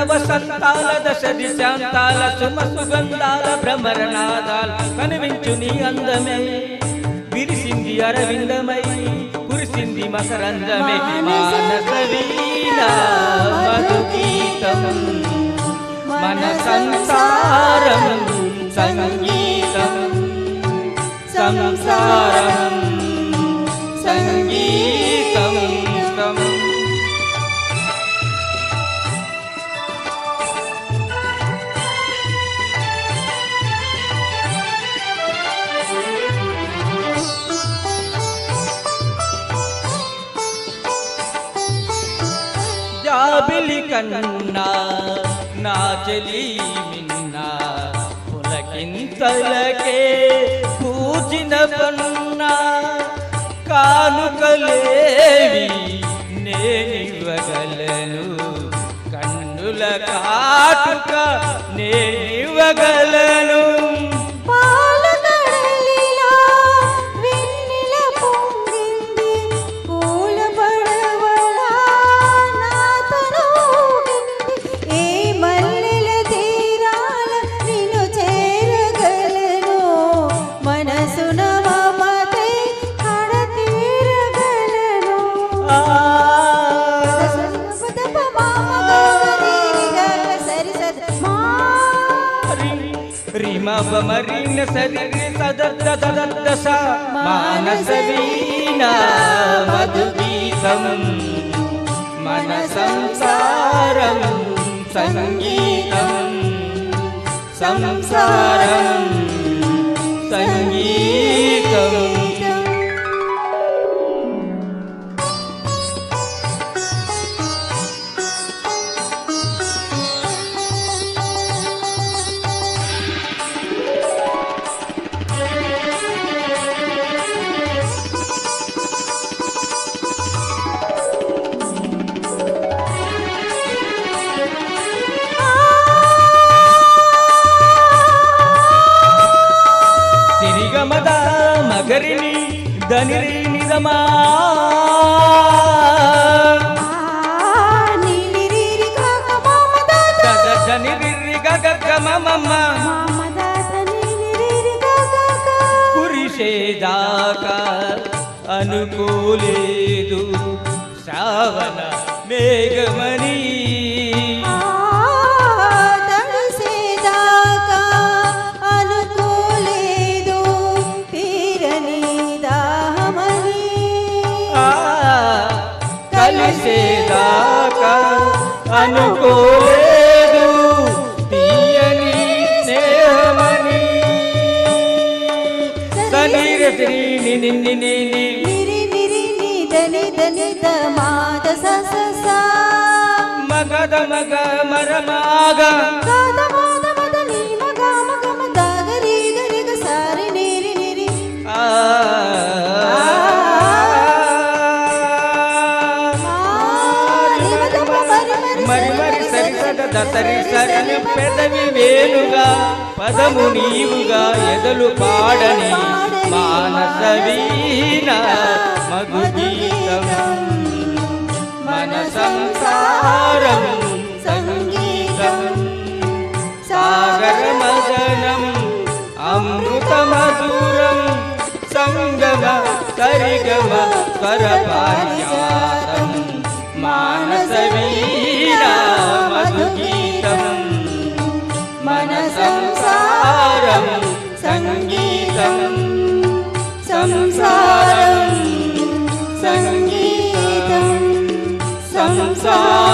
వసంతాల దశ దిశాంతాల సుమ సుగంధాల భ్రమరనాదాల కనిపించు నీ అందమే విరిసింది అరవిందమై కురిసింది మకరందమే మానస వీణ మధుగీతం మన సంసారం సంగీతం సంసారం సంగీతం జాబిలి కన్నా నా చెలి మిన్నా పులకింతలకే పూజిన పన్నా కానుకలేవి నేనివ్వగలను కన్నుల కాటుక నేనివ్వగలను మరీన సరి సదద్ద సదద్ద స మానస వీణ మధుగీతం మన సంసారం సంగీతం సంసారం సంగీతం మగరిని ధనిరి నిజమా కురిసేదాకా అనుకోలేదు శ్రావణ మేఘమని కలిసేదాకా అనుకోలేదు తీయని స్నేహమని సనీర శ్రీని నిన్ని నిరి నిరి దని దని ద మాద స స పద మగ మరమాగ గాద మోద మద నీ మగ మగ మద గరి గరి గ సారి నీరి నీరి మరి మరి సరి సద దసరి సరి పెదవి వేలుగా పదము నీవుగా ఎదలు పాడని మానస వీణ మధుగీతం మన సంసారం సంగీతం సాగర మదనం అమృత మధురం సంగమ సరిగమ స్వరపారిజాతం మానస వీణ మధుగీతం మన సంసారం సంగీతం సంసారం సంగీతం సంసారం